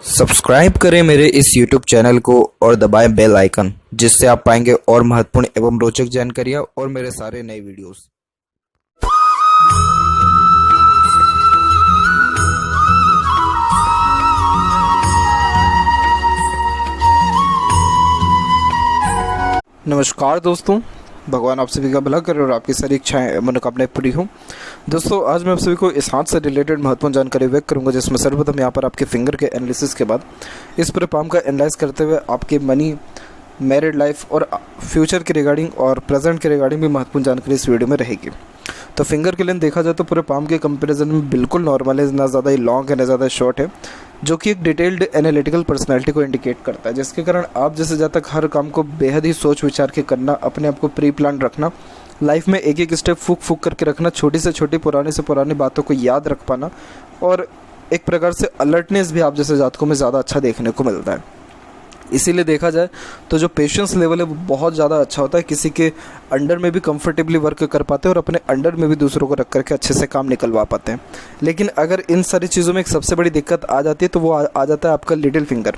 Subscribe करें मेरे इस YouTube चैनल को और दबाएं बेल आइकन, जिससे आप पाएंगे और महत्वपूर्ण एवं रोचक जानकारियाँ और मेरे सारे नए वीडियोस। नमस्कार दोस्तों, भगवान आप सभी का भला करे और आपकी सारी इच्छाएं मनोकामनाएं पूरी हों। दोस्तों, आज मैं आप सभी को इस हाथ से रिलेटेड महत्वपूर्ण जानकारी व्यक्त करूंगा, जिसमें सर्वप्रथम यहाँ पर आपके फिंगर के एनालिसिस के बाद इस पूरे पाम का एनालाइज करते हुए आपके मनी, मैरिड लाइफ और फ्यूचर के रिगार्डिंग और प्रेजेंट के रिगार्डिंग भी महत्वपूर्ण जानकारी इस वीडियो में रहेगी। तो फिंगर के लेंथ देखा जाए तो पूरे पाम के कंपैरिजन में बिल्कुल नॉर्मल है, ना ज़्यादा ही लॉन्ग है ना ज़्यादा शॉर्ट है, जो कि एक डिटेल्ड एनालिटिकल पर्सनैलिटी को इंडिकेट करता है, जिसके कारण आप जैसे जब तक हर काम को बेहद ही सोच विचार के करना, अपने आप को प्री प्लान रखना, लाइफ में एक एक स्टेप फूक फूक करके रखना, छोटी से छोटी पुरानी से पुरानी बातों को याद रख पाना और एक प्रकार से अलर्टनेस भी आप जैसे जातकों में ज़्यादा अच्छा देखने को मिलता है। इसीलिए देखा जाए तो जो पेशेंस लेवल है वो बहुत ज़्यादा अच्छा होता है, किसी के अंडर में भी कंफर्टेबली वर्क कर पाते हैं और अपने अंडर में भी दूसरों को रख करके अच्छे से काम निकलवा पाते हैं। लेकिन अगर इन सारी चीज़ों में एक सबसे बड़ी दिक्कत आ जाती है तो वो आ जाता है आपका लिटिल फिंगर।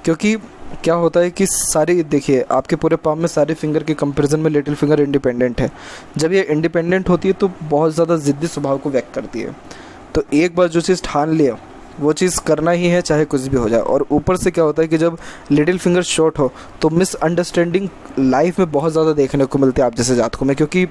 क्योंकि क्या होता है कि सारी देखिए आपके पूरे पाम में सारे फिंगर के कंपैरिजन में लिटिल फिंगर इंडिपेंडेंट है। जब ये इंडिपेंडेंट होती है तो बहुत ज़्यादा ज़िद्दी स्वभाव को व्यक्त करती है। तो एक बार जो चीज़ ठान लिया वो चीज़ करना ही है, चाहे कुछ भी हो जाए। और ऊपर से क्या होता है कि जब लिटिल फिंगर शॉर्ट हो तो मिसअंडरस्टैंडिंग लाइफ में बहुत ज़्यादा देखने को मिलती है आप जैसे जातकों में, क्योंकि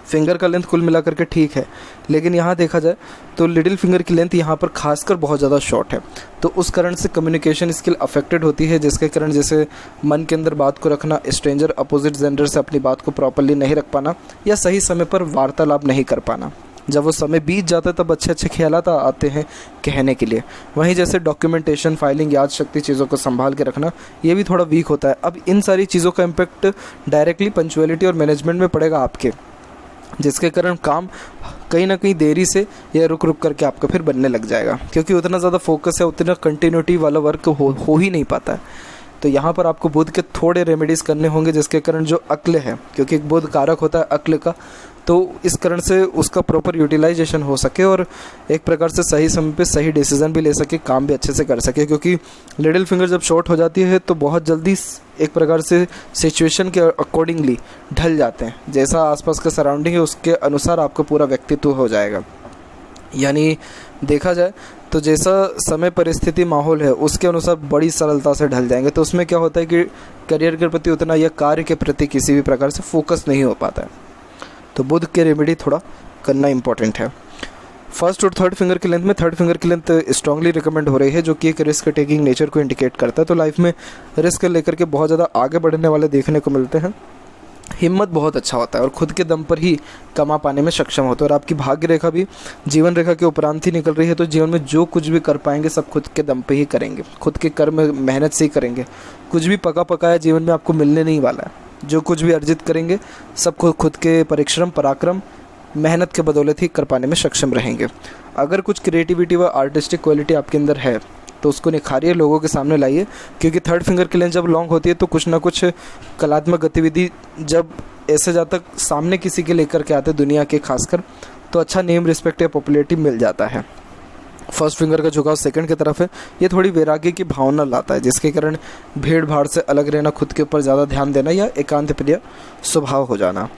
फिंगर का लेंथ कुल मिलाकर के ठीक है, लेकिन यहाँ देखा जाए तो लिटिल फिंगर की लेंथ यहाँ पर खासकर बहुत ज़्यादा शॉर्ट है। तो उस कारण से कम्युनिकेशन स्किल अफेक्टेड होती है, जिसके कारण जैसे मन के अंदर बात को रखना, स्ट्रेंजर अपोजिट जेंडर से अपनी बात को प्रॉपरली नहीं रख पाना या सही समय पर वार्तालाप नहीं कर पाना। जब वो समय बीत जाता है तब अच्छे अच्छे ख्यालात आते हैं कहने के लिए। वहीं जैसे डॉक्यूमेंटेशन, फाइलिंग, याद शक्ति, चीज़ों को संभाल के रखना, ये भी थोड़ा वीक होता है। अब इन सारी चीज़ों का इम्पैक्ट डायरेक्टली पंक्चुअलिटी और मैनेजमेंट में पड़ेगा आपके, जिसके कारण काम कहीं ना कहीं देरी से या रुक रुक करके आपका फिर बनने लग जाएगा, क्योंकि उतना ज़्यादा फोकस है, उतना कंटिन्यूटी वाला वर्क हो ही नहीं पाता है। तो यहाँ पर आपको बुध के थोड़े रेमेडीज़ करने होंगे, जिसके कारण जो अक्ल है, क्योंकि एक बुध कारक होता है अक्ल का, तो इस कारण से उसका प्रॉपर यूटिलाइजेशन हो सके और एक प्रकार से सही समय पे सही डिसीजन भी ले सके, काम भी अच्छे से कर सके। क्योंकि लिटिल फिंगर जब शॉर्ट हो जाती है तो बहुत जल्दी एक प्रकार से सिचुएशन के अकॉर्डिंगली ढल जाते हैं, जैसा आसपास का सराउंडिंग है उसके अनुसार आपका पूरा व्यक्तित्व हो जाएगा। यानी देखा जाए तो जैसा समय, परिस्थिति, माहौल है उसके अनुसार बड़ी सरलता से ढल जाएंगे। तो उसमें क्या होता है कि करियर के प्रति उतना या कार्य के प्रति किसी भी प्रकार से फोकस नहीं हो पाता है। तो बुध के रेमेडी थोड़ा करना इंपॉर्टेंट है। फर्स्ट और थर्ड फिंगर की लेंथ में थर्ड फिंगर की लेंथ स्ट्रांगली रिकमेंड हो रही है, जो कि एक रिस्क टेकिंग नेचर को इंडिकेट करता है। तो लाइफ में रिस्क लेकर के बहुत ज़्यादा आगे बढ़ने वाले देखने को मिलते हैं। हिम्मत बहुत अच्छा होता है और खुद के दम पर ही कमा पाने में सक्षम होते हैं। और आपकी भाग्य रेखा भी जीवन रेखा के उपरांत ही निकल रही है, तो जीवन में जो कुछ भी कर पाएंगे सब खुद के दम पे ही करेंगे, खुद के कर्म मेहनत से ही करेंगे। कुछ भी पका पकाया जीवन में आपको मिलने नहीं वाला है। जो कुछ भी अर्जित करेंगे सब खुद के परिश्रम, पराक्रम, मेहनत के बदौलत ही कर पाने में सक्षम रहेंगे। अगर कुछ क्रिएटिविटी व आर्टिस्टिक क्वालिटी आपके अंदर है तो उसको निखारिए, लोगों के सामने लाइए। क्योंकि थर्ड फिंगर की लेंथ जब लॉन्ग होती है तो कुछ ना कुछ कलात्मक गतिविधि जब ऐसे जातक सामने किसी के लेकर के आते दुनिया के खासकर, तो अच्छा नेम, रिस्पेक्ट या पॉपुलैरिटी मिल जाता है। फर्स्ट फिंगर का झुकाव सेकंड की तरफ है, ये थोड़ी वैराग्य की भावना लाता है, जिसके कारण भीड़ भाड़ से अलग रहना, खुद के ऊपर ज़्यादा ध्यान देना या एकांत प्रिय स्वभाव हो जाना।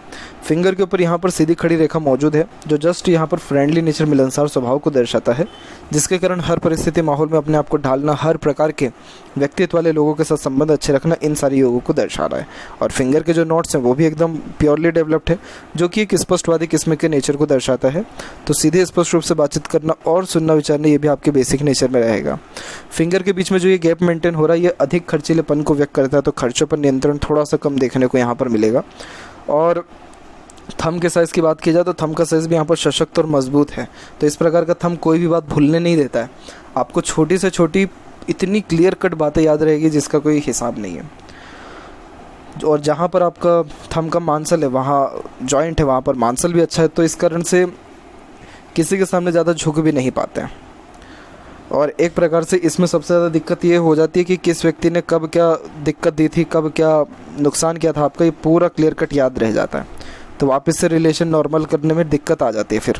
फिंगर के ऊपर यहाँ पर सीधी खड़ी रेखा मौजूद है, जो जस्ट यहाँ पर फ्रेंडली नेचर, मिलनसार स्वभाव को दर्शाता है, जिसके कारण हर परिस्थिति, माहौल में अपने आप को ढालना, हर प्रकार के व्यक्तित्व वाले लोगों के साथ संबंध अच्छे रखना, इन सारी योगों को दर्शा रहा है। और फिंगर के जो नोट्स हैं वो भी एकदम प्योरली डेवलप्ड है, जो कि एक स्पष्टवादी किस्म के नेचर को दर्शाता है। तो सीधे स्पष्ट रूप से बातचीत करना और सुनना, विचारना, ये भी आपके बेसिक नेचर में रहेगा। फिंगर के बीच में जो ये गैप मेंटेन हो रहा है ये अधिक खर्चीलेपन को व्यक्त करता है, तो खर्चों पर नियंत्रण थोड़ा सा कम देखने को यहाँ पर मिलेगा। और थंब के साइज़ की बात की जाए तो थंब का साइज़ भी यहाँ पर सशक्त और मजबूत है। तो इस प्रकार का थंब कोई भी बात भूलने नहीं देता है, आपको छोटी से छोटी इतनी क्लियर कट बातें याद रहेगी जिसका कोई हिसाब नहीं है। और जहाँ पर आपका थंब का मांसल है, वहाँ जॉइंट है, वहाँ पर मांसल भी अच्छा है, तो इस कारण से किसी के सामने ज़्यादा झुक भी नहीं पाते हैं। और एक प्रकार से इसमें सबसे ज़्यादा दिक्कत ये हो जाती है कि किस व्यक्ति ने कब क्या दिक्कत दी थी, कब क्या नुकसान किया था, आपका ये पूरा क्लियर कट याद रह जाता है। तो वापस से रिलेशन नॉर्मल करने में दिक्कत आ जाती है फिर।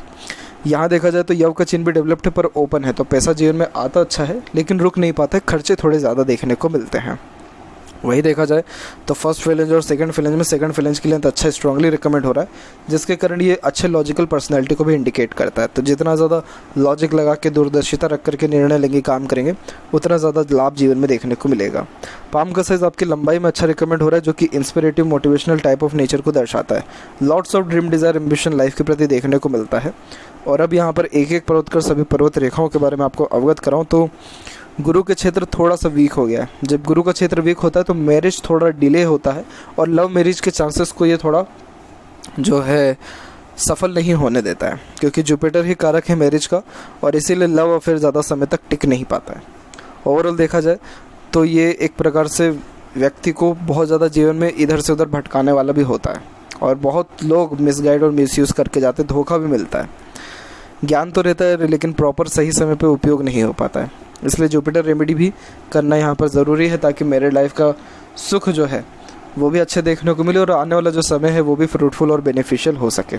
यहाँ देखा जाए तो यव का चिन्ह भी डेवलप्ड है पर ओपन है, तो पैसा जीवन में आता अच्छा है लेकिन रुक नहीं पाता है, खर्चे थोड़े ज़्यादा देखने को मिलते हैं। वही देखा जाए तो फर्स्ट फेलेंज और सेकंड फेलेंज में सेकंड फेलेंज के लिए तो अच्छा स्ट्रांगली रिकमेंड हो रहा है, जिसके कारण ये अच्छे लॉजिकल पर्सनैलिटी को भी इंडिकेट करता है। तो जितना ज़्यादा लॉजिक लगा के दूरदर्शिता रख करके निर्णय लेंगे, काम करेंगे, उतना ज़्यादा लाभ जीवन में देखने को मिलेगा। पाम का साइज आपकी लंबाई में अच्छा रिकमेंड हो रहा है, जो कि इंस्पिरेटिव मोटिवेशनल टाइप ऑफ नेचर को दर्शाता है। Lots of dream desire ambition life के प्रति देखने को मिलता है। और अब यहाँ पर एक एक पर्वत कर सभी पर्वत रेखाओं के बारे में आपको अवगत कराऊँ तो गुरु के क्षेत्र थोड़ा सा वीक हो गया है। जब गुरु का क्षेत्र वीक होता है तो मैरिज थोड़ा डिले होता है और लव मैरिज के चांसेस को ये थोड़ा जो है सफल नहीं होने देता है, क्योंकि जुपिटर ही कारक है मैरिज का, और इसीलिए लव अफेयर ज़्यादा समय तक टिक नहीं पाता है। ओवरऑल देखा जाए तो ये एक प्रकार से व्यक्ति को बहुत ज़्यादा जीवन में इधर से उधर भटकाने वाला भी होता है, और बहुत लोग मिसगाइड और मिसयूज़ करके जाते, धोखा भी मिलता है। ज्ञान तो रहता है लेकिन प्रॉपर सही समय पे उपयोग नहीं हो पाता है, इसलिए जुपिटर रेमेडी भी करना यहाँ पर ज़रूरी है, ताकि मेरे लाइफ का सुख जो है वो भी अच्छे देखने को मिले और आने वाला जो समय है वो भी फ्रूटफुल और बेनिफिशियल हो सके।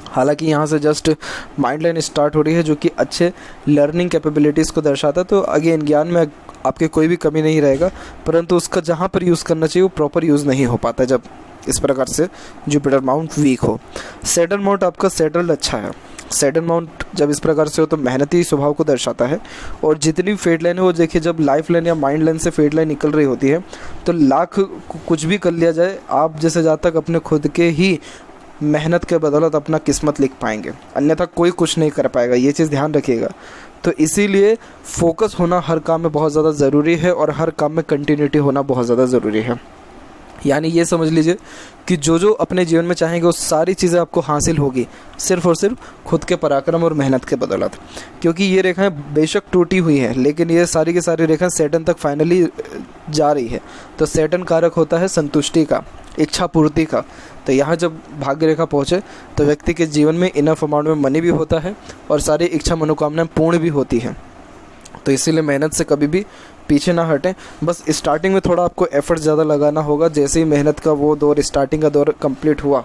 हालांकि यहाँ से जस्ट माइंड लाइन स्टार्ट हो रही है, जो कि अच्छे लर्निंग कैपेबिलिटीज़ को दर्शाता है। तो अगेन ज्ञान में आपके कोई भी कमी नहीं रहेगा, परंतु उसका जहाँ पर यूज़ करना चाहिए वो प्रॉपर यूज़ नहीं हो पाता जब इस प्रकार से जुपिटर माउंट वीक हो। सैटर्न माउंट आपका सेटल्ड अच्छा है। सैटर्न माउंट जब इस प्रकार से हो तो मेहनती स्वभाव को दर्शाता है, और जितनी फेट लाइन है वो देखिए, जब लाइफ लाइन या माइंड लाइन से फेट लाइन निकल रही होती है तो लाख कुछ भी कर लिया जाए, आप जैसे जहाँ तक अपने खुद के ही मेहनत के बदौलत अपना किस्मत लिख पाएंगे, अन्यथा कोई कुछ नहीं कर पाएगा, ये चीज़ ध्यान रखिएगा। तो इसीलिए फोकस होना हर काम में बहुत ज़्यादा ज़रूरी है, और हर काम में कंटिन्यूटी होना बहुत ज़्यादा ज़रूरी है। यानी ये समझ लीजिए कि जो जो अपने जीवन में चाहेंगे वो सारी चीज़ें आपको हासिल होगी सिर्फ और सिर्फ खुद के पराक्रम और मेहनत के बदौलत। क्योंकि ये रेखाएं बेशक टूटी हुई है, लेकिन ये सारी की सारी रेखाएं सैटर्न तक फाइनली जा रही है। तो सैटर्न कारक होता है संतुष्टि का, इच्छा पूर्ति का। तो यहाँ जब भाग्य रेखा पहुँचे तो व्यक्ति के जीवन में इनफ अमाउंट में मनी भी होता है और सारी इच्छा मनोकामनाएं पूर्ण भी होती हैं। तो इसीलिए मेहनत से कभी भी पीछे ना हटें। बस स्टार्टिंग में थोड़ा आपको एफर्ट ज़्यादा लगाना होगा। जैसे ही मेहनत का वो दौर, स्टार्टिंग का दौर कंप्लीट हुआ,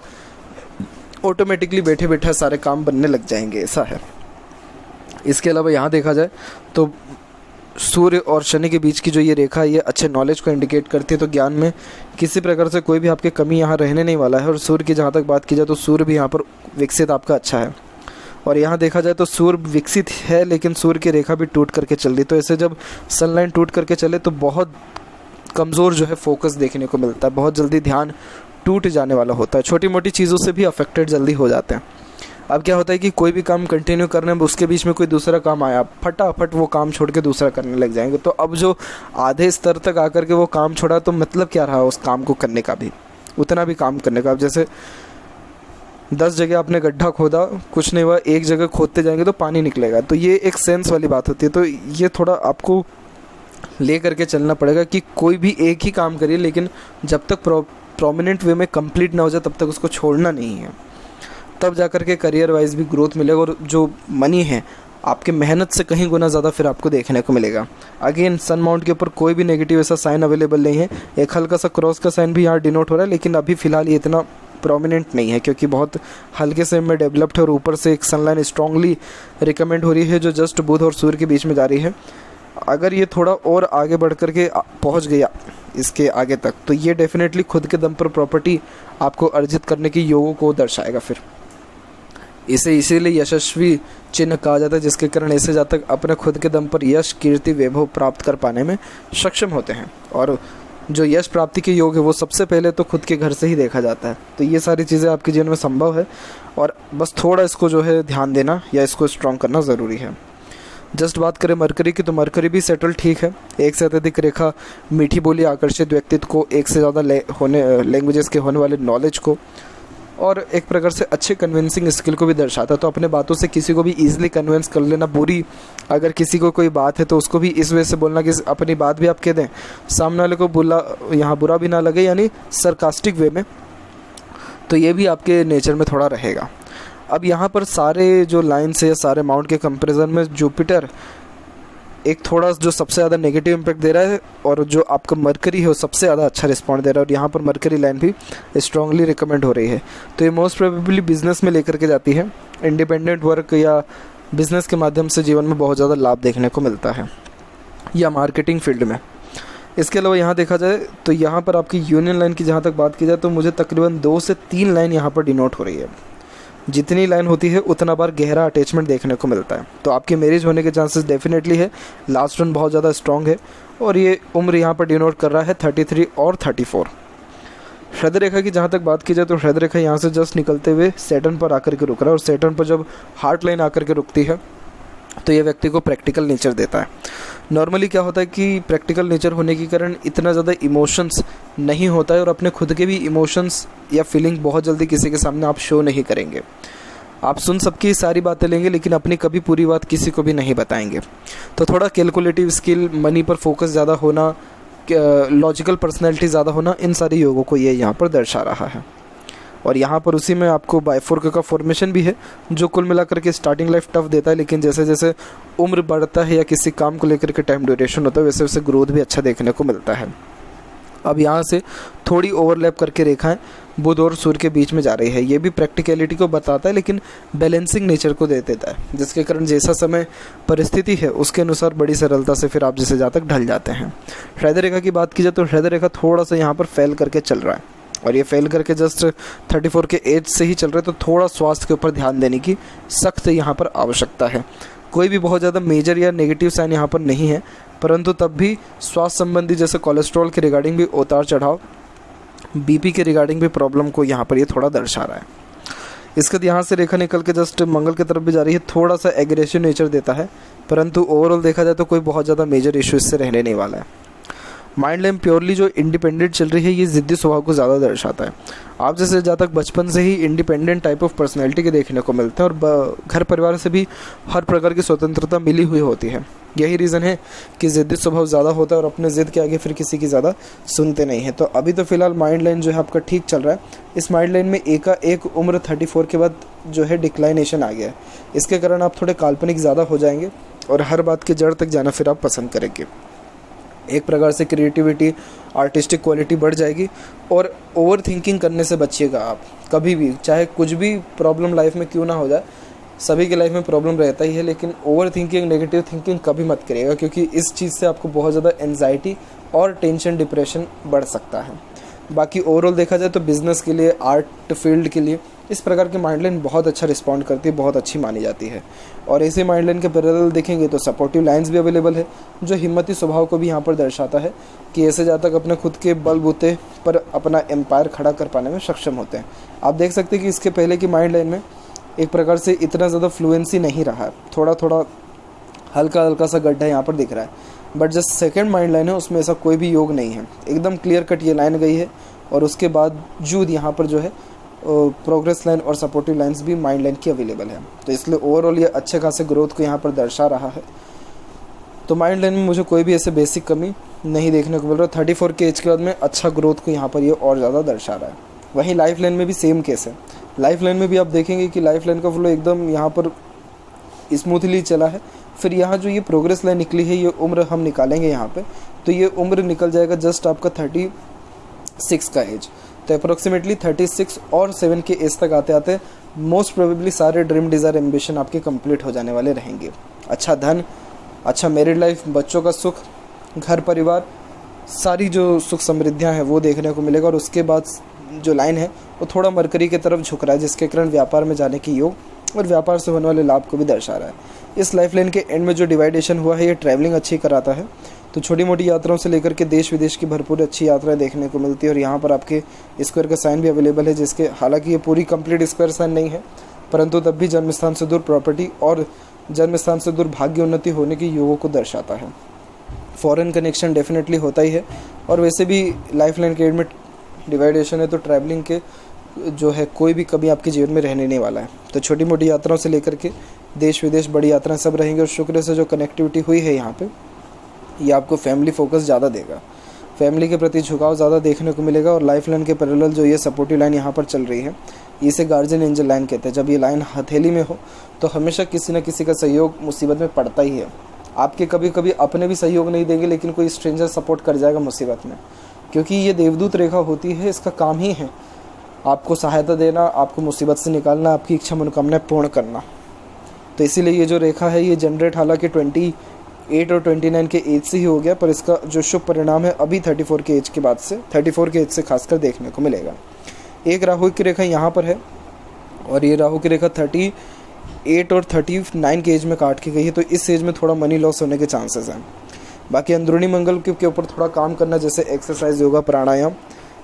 ऑटोमेटिकली बैठे बैठे सारे काम बनने लग जाएंगे, ऐसा है। इसके अलावा यहाँ देखा जाए तो सूर्य और शनि के बीच की जो ये रेखा है ये अच्छे नॉलेज को इंडिकेट करती है। तो ज्ञान में किसी प्रकार से कोई भी आपकी कमी यहाँ रहने नहीं वाला है। और सूर्य की जहाँ तक बात की जाए तो सूर्य भी यहाँ पर विकसित आपका अच्छा है। और यहाँ देखा जाए तो सूर्य विकसित है लेकिन सूर्य की रेखा भी टूट करके चल रही। तो ऐसे जब सनलाइन टूट करके चले तो बहुत कमज़ोर जो है फोकस देखने को मिलता है, बहुत जल्दी ध्यान टूट जाने वाला होता है, छोटी मोटी चीज़ों से भी अफेक्टेड जल्दी हो जाते हैं। अब क्या होता है कि कोई भी काम कंटिन्यू करने में उसके बीच में कोई दूसरा काम आया, फटाफट वो काम छोड़ के दूसरा करने लग जाएंगे। तो अब जो आधे स्तर तक आकर के वो काम छोड़ा तो मतलब क्या रहा उस काम को करने का भी, उतना भी काम करने का। अब जैसे 10 जगह आपने गड्ढा खोदा, कुछ नहीं हुआ, एक जगह खोदते जाएंगे तो पानी निकलेगा। तो ये एक सेंस वाली बात होती है। तो ये थोड़ा आपको ले करके चलना पड़ेगा कि कोई भी एक ही काम करिए, लेकिन जब तक प्रोमिनेंट वे में कंप्लीट ना हो जाए तब तक उसको छोड़ना नहीं है। तब जा कर के करियर वाइज भी ग्रोथ मिलेगा और जो मनी है आपके मेहनत से कहीं गुना ज़्यादा फिर आपको देखने को मिलेगा। अगेन सन माउंट के ऊपर कोई भी नेगेटिव ऐसा साइन अवेलेबल नहीं है। एक हल्का सा क्रॉस का साइन भी यहाँ डिनोट हो रहा है, लेकिन अभी फ़िलहाल ये इतना प्रोमिनेंट नहीं है क्योंकि बहुत हल्के से में डेवलप्ड है और ऊपर से एक सनलाइन स्ट्रांगली रिकमेंड हो रही है जो जस्ट बुध और सूर्य के बीच में जा रही है। अगर ये थोड़ा और आगे बढ़ कर के पहुँच गया इसके आगे तक तो ये डेफिनेटली खुद के दम पर प्रॉपर्टी आपको अर्जित करने की योगों को दर्शाएगा। फिर इसे इसीलिए यशस्वी चिन्ह कहा जाता है, जिसके कारण ऐसे जातक अपने खुद के दम पर यश, कीर्ति, वैभव प्राप्त कर पाने में सक्षम होते हैं। और जो यश प्राप्ति के योग है वो सबसे पहले तो खुद के घर से ही देखा जाता है। तो ये सारी चीज़ें आपके जीवन में संभव है और बस थोड़ा इसको जो है ध्यान देना या इसको स्ट्रॉन्ग करना ज़रूरी है। जस्ट बात करें मरकरी की तो मरकरी भी सेटल ठीक है। एक से अत्यधिक रेखा मीठी बोली, आकर्षित व्यक्तित्व को, एक से ज़्यादा लैंग्वेजेस के होने वाले नॉलेज को और एक प्रकार से अच्छे कन्विंसिंग स्किल को भी दर्शाता है। तो अपने बातों से किसी को भी ईजिली कन्विंस कर लेना, बुरी अगर किसी को कोई बात है तो उसको भी इस वजह से बोलना कि अपनी बात भी आप कह दें, सामने वाले को यहाँ बुरा भी ना लगे, यानी सरकास्टिक वे में। तो ये भी आपके नेचर में थोड़ा रहेगा। अब यहाँ पर सारे जो लाइन्स है या सारे माउंट के कंपेरिजन में जुपिटर एक थोड़ा जो सबसे ज़्यादा नेगेटिव इम्पैक्ट दे रहा है, और जो आपका मरकरी है वो सबसे ज़्यादा अच्छा रिस्पॉन्ड दे रहा है, और यहाँ पर मरकरी लाइन भी स्ट्रांगली रिकमेंड हो रही है। तो ये मोस्ट प्रोबेबली बिजनेस में लेकर के जाती है, इंडिपेंडेंट वर्क या बिजनेस के माध्यम से जीवन में बहुत ज़्यादा लाभ देखने को मिलता है, या मार्केटिंग फील्ड में। इसके अलावा यहाँ देखा जाए तो यहाँ पर आपकी यूनियन लाइन की जहाँ तक बात की जाए तो मुझे तकरीबन 2 से 3 लाइन यहाँ पर डिनोट हो रही है। जितनी लाइन होती है उतना बार गहरा अटैचमेंट देखने को मिलता है, तो आपकी मैरिज होने के चांसेस डेफिनेटली है। लास्ट वन बहुत ज़्यादा स्ट्रॉन्ग है, और ये उम्र यहाँ पर डिनोट कर रहा है 33 और 34। हृदय रेखा की जहाँ तक बात की जाए तो हृदय रेखा यहाँ से जस्ट निकलते हुए सैटर्न पर आकर के रुक रहा है, और सैटर्न पर जब हार्ट लाइन आकर के रुकती है तो ये व्यक्ति को प्रैक्टिकल नेचर देता है। नॉर्मली क्या होता है कि प्रैक्टिकल नेचर होने के कारण इतना ज़्यादा इमोशंस नहीं होता है, और अपने खुद के भी इमोशंस या फीलिंग बहुत जल्दी किसी के सामने आप शो नहीं करेंगे। आप सुन सबकी सारी बातें लेंगे लेकिन अपनी कभी पूरी बात किसी को भी नहीं बताएंगे। तो थोड़ा कैलकुलेटिव स्किल, मनी पर फोकस ज़्यादा होना, लॉजिकल पर्सनैलिटी ज़्यादा होना, इन सारे योगों को ये यहाँ पर दर्शा रहा है। और यहाँ पर उसी में आपको बाइफोर्क का फॉर्मेशन भी है, जो कुल मिलाकर के स्टार्टिंग लाइफ टफ देता है, लेकिन जैसे जैसे उम्र बढ़ता है या किसी काम को लेकर के टाइम ड्यूरेशन होता है वैसे वैसे ग्रोथ भी अच्छा देखने को मिलता है। अब यहाँ से थोड़ी ओवरलैप करके रेखाएं बुध और सूर्य के बीच में जा रही है। ये भी प्रैक्टिकलिटी को बताता है लेकिन बैलेंसिंग नेचर को दे देता है, जिसके कारण जैसा समय परिस्थिति है उसके अनुसार बड़ी सरलता से फिर आप जैसे जहाँ तक ढल जाते हैं। हृदय रेखा की बात की जाए तो हृदय रेखा थोड़ा सा यहाँ पर फेल करके चल रहा है, और ये फेल करके जस्ट 34 के एज से ही चल रहा है, तो थोड़ा स्वास्थ्य के ऊपर ध्यान देने की सख्त यहाँ पर आवश्यकता है। कोई भी बहुत ज़्यादा मेजर या नेगेटिव साइन यहाँ पर नहीं है, परंतु तब भी स्वास्थ्य संबंधी जैसे कोलेस्ट्रॉल के रिगार्डिंग भी उतार चढ़ाव, बीपी के रिगार्डिंग भी प्रॉब्लम को यहाँ पर ये थोड़ा दर्शा रहा है। इसके बाद यहाँ से रेखा निकल के जस्ट मंगल की तरफ भी जा रही है, थोड़ा सा एग्रेसिव नेचर देता है, परंतु ओवरऑल देखा जाए तो कोई बहुत ज़्यादा मेजर इशू इससे रहने नहीं वाला है। माइंड लाइन प्योरली जो इंडिपेंडेंट चल रही है, ये ज़िद्दी स्वभाव को ज़्यादा दर्शाता है। आप जैसे जहाँ तक बचपन से ही इंडिपेंडेंट टाइप ऑफ पर्सनैलिटी के देखने को मिलते हैं, और घर परिवार से भी हर प्रकार की स्वतंत्रता मिली हुई होती है। यही रीज़न है कि ज़िद्दी स्वभाव ज़्यादा होता है, और अपने ज़िद के आगे फिर किसी की ज़्यादा सुनते नहीं हैं। तो अभी तो फिलहाल माइंड लाइन जो है आपका ठीक चल रहा है। इस माइंड लाइन में एक उम्र 34 के बाद जो है डिक्लाइनेशन आ गया है। इसके कारण आप थोड़े काल्पनिक ज़्यादा हो जाएंगे, और हर बात की जड़ तक जाना फिर आप पसंद करेंगे। एक प्रकार से क्रिएटिविटी, आर्टिस्टिक क्वालिटी बढ़ जाएगी, और ओवर थिंकिंग करने से बचिएगा आप कभी भी। चाहे कुछ भी प्रॉब्लम लाइफ में क्यों ना हो जाए, सभी के लाइफ में प्रॉब्लम रहता ही है, लेकिन ओवर थिंकिंग, नेगेटिव थिंकिंग कभी मत करिएगा, क्योंकि इस चीज़ से आपको बहुत ज़्यादा एंजाइटी और टेंशन, डिप्रेशन बढ़ सकता है। बाकी ओवरऑल देखा जाए तो बिज़नेस के लिए, आर्ट फील्ड के लिए इस प्रकार की माइंड लाइन बहुत अच्छा रिस्पॉन्ड करती है, बहुत अच्छी मानी जाती है। और ऐसे माइंड लाइन के पैरेलल देखेंगे तो सपोर्टिव लाइंस भी अवेलेबल है, जो हिम्मती स्वभाव को भी यहाँ पर दर्शाता है कि ऐसे जहाँ तक अपने खुद के बलबूते पर अपना एम्पायर खड़ा कर पाने में सक्षम होते हैं। आप देख सकते हैं कि इसके पहले की माइंड लाइन में एक प्रकार से इतना ज़्यादा फ्लुएंसी नहीं रहा है, थोड़ा थोड़ा हल्का हल्का सा गड्ढा यहाँ पर दिख रहा है। बट जो सेकेंड माइंड लाइन है उसमें ऐसा कोई भी योग नहीं है, एकदम क्लियर कट ये लाइन गई है। और उसके बाद जूद यहाँ पर जो है प्रोग्रेस लाइन और सपोर्टिव लाइंस भी माइंड लाइन की अवेलेबल है, तो इसलिए ओवरऑल ये अच्छे खासे ग्रोथ को यहाँ पर दर्शा रहा है। तो माइंड लाइन में मुझे कोई भी ऐसे बेसिक कमी नहीं देखने को मिल रहा। 34 के एज के बाद में अच्छा ग्रोथ को यहाँ पर ये और ज़्यादा दर्शा रहा है। वहीं लाइफ लाइन में भी सेम केस है। लाइफ लाइन में भी आप देखेंगे कि लाइफ लाइन का फ्लो एकदम यहाँ पर स्मूथली चला है। फिर यहाँ जो ये प्रोग्रेस लाइन निकली है, ये उम्र हम निकालेंगे यहाँ पे, तो ये उम्र निकल जाएगा जस्ट आपका 36 का एज। तो अप्रोक्सीमेटली 36 और 7 के एज तक आते आते मोस्ट प्रोबेबली सारे ड्रीम, डिज़ायर, एम्बिशन आपके कंप्लीट हो जाने वाले रहेंगे। अच्छा धन, अच्छा मैरिड लाइफ, बच्चों का सुख, घर परिवार, सारी जो सुख समृद्धियाँ हैं वो देखने को मिलेगा। और उसके बाद जो लाइन है वो थोड़ा मरकरी की तरफ झुक रहा है, जिसके कारण व्यापार में जाने की योग और व्यापार से होने वाले लाभ को भी दर्शा रहा है। इस लाइफ लाइन के एंड में जो डिवाइडेशन हुआ है, ये ट्रैवलिंग अच्छी कराता है। तो छोटी मोटी यात्राओं से लेकर के देश विदेश की भरपूर अच्छी यात्राएं देखने को मिलती है। और यहाँ पर आपके स्क्वायर का साइन भी अवेलेबल है, जिसके हालांकि ये पूरी कंप्लीट स्क्वायर साइन नहीं है, परंतु तब भी जन्म स्थान से दूर प्रॉपर्टी और जन्म स्थान से दूर भाग्य उन्नति होने की योगों को दर्शाता है। फॉरेन कनेक्शन डेफिनेटली होता ही है। और वैसे भी लाइफ लाइन के एंड में डिवाइडेशन है, तो ट्रैवलिंग के जो है कोई भी कभी आपके जीवन में रहने नहीं वाला है। तो छोटी मोटी यात्राओं से लेकर के देश विदेश बड़ी यात्राएं सब रहेंगी। और शुक्र से जो कनेक्टिविटी हुई है यहाँ पे, ये आपको फैमिली फोकस ज़्यादा देगा, फैमिली के प्रति झुकाव ज़्यादा देखने को मिलेगा। और लाइफ लाइन के पैरेलल जो ये सपोर्टिव लाइन यहाँ पर चल रही है, इसे गार्जियन एंजल लाइन कहते हैं। जब ये लाइन हथेली में हो तो हमेशा किसी न किसी का सहयोग मुसीबत में पड़ता ही है। आपके कभी कभी अपने भी सहयोग नहीं देंगे, लेकिन कोई स्ट्रेंजर सपोर्ट कर जाएगा मुसीबत में, क्योंकि ये देवदूत रेखा होती है, इसका काम ही है आपको सहायता देना, आपको मुसीबत से निकालना, आपकी इच्छा मनोकामनाएं पूर्ण करना। तो इसीलिए ये जो रेखा है ये जनरेट हालांकि 28 और 29 के एज से ही हो गया, पर इसका जो शुभ परिणाम है अभी 34 के एज के बाद से, 34 के एज से खासकर देखने को मिलेगा। एक राहु की रेखा यहाँ पर है और ये राहु की रेखा 38 और 39 के एज में काट के गई है, तो इस एज में थोड़ा मनी लॉस होने के चांसेस हैं। बाकी अंदरूनी मंगल के ऊपर थोड़ा काम करना, जैसे एक्सरसाइज, योगा, प्राणायाम,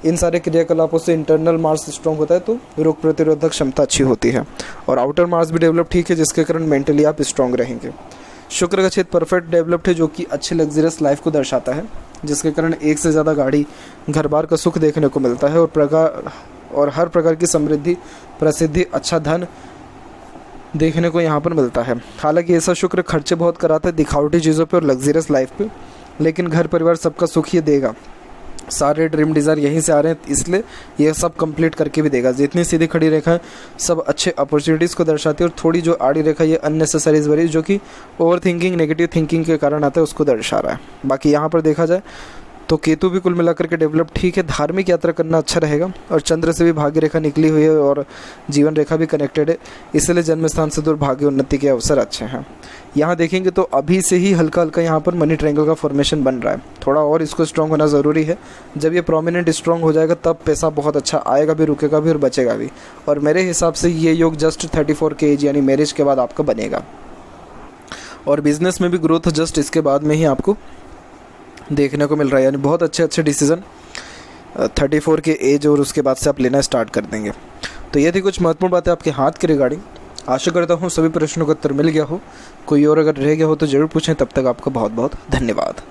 इन सारे क्रियाकलापों से इंटरनल मार्स स्ट्रॉन्ग होता है, तो रोग प्रतिरोधक क्षमता अच्छी होती है और आउटर मार्स भी डेवलप ठीक है, जिसके कारण मेंटली आप स्ट्रॉन्ग रहेंगे। शुक्र का क्षेत्र परफेक्ट डेवलप्ड है, जो कि अच्छी लग्जरियस लाइफ को दर्शाता है, जिसके कारण एक से ज़्यादा गाड़ी, घर बार का सुख देखने को मिलता है और हर प्रकार की समृद्धि, प्रसिद्धि, अच्छा धन देखने को यहाँ पर मिलता है। हालांकि ऐसा शुक्र खर्चे बहुत कराता है दिखावटी चीज़ों पे और लग्जरियस लाइफ पे, लेकिन घर परिवार सबका सुख ये देगा। सारे ड्रीम डिज़ायर यहीं से आ रहे हैं, इसलिए ये सब कंप्लीट करके भी देगा। जितनी सीधी खड़ी रेखा है सब अच्छे अपॉर्चुनिटीज़ को दर्शाती है और थोड़ी जो आड़ी रेखा ये अननेसेसरीज वरी, जो कि ओवर थिंकिंग, नेगेटिव थिंकिंग के कारण आता है, उसको दर्शा रहा है। बाकी यहाँ पर देखा जाए तो केतु भी कुल मिलाकर के डेवलप ठीक है, धार्मिक यात्रा करना अच्छा रहेगा और चंद्र से भी भाग्य रेखा निकली हुई है और जीवन रेखा भी कनेक्टेड है, इसलिए जन्म स्थान से दूर भाग्य उन्नति के अवसर अच्छे हैं। यहाँ देखेंगे तो अभी से ही हल्का हल्का यहाँ पर मनी ट्रायंगल का फॉर्मेशन बन रहा है, थोड़ा और इसको स्ट्रॉन्ग होना ज़रूरी है। जब ये प्रोमिनेंट स्ट्रॉन्ग हो जाएगा तब पैसा बहुत अच्छा आएगा भी, रुकेगा भी और बचेगा भी। और मेरे हिसाब से ये योग जस्ट 34 के एज यानी मैरिज के बाद आपका बनेगा और बिजनेस में भी ग्रोथ जस्ट इसके बाद में ही आपको देखने को मिल रहा है, यानी बहुत अच्छे अच्छे डिसीजन 34 के एज और उसके बाद से आप लेना स्टार्ट कर देंगे। तो ये थी कुछ महत्वपूर्ण बातें आपके हाथ के रिगार्डिंग। आशा करता हूँ सभी प्रश्नों का उत्तर मिल गया हो, कोई और अगर रह गया हो तो ज़रूर पूछें। तब तक आपका बहुत बहुत धन्यवाद।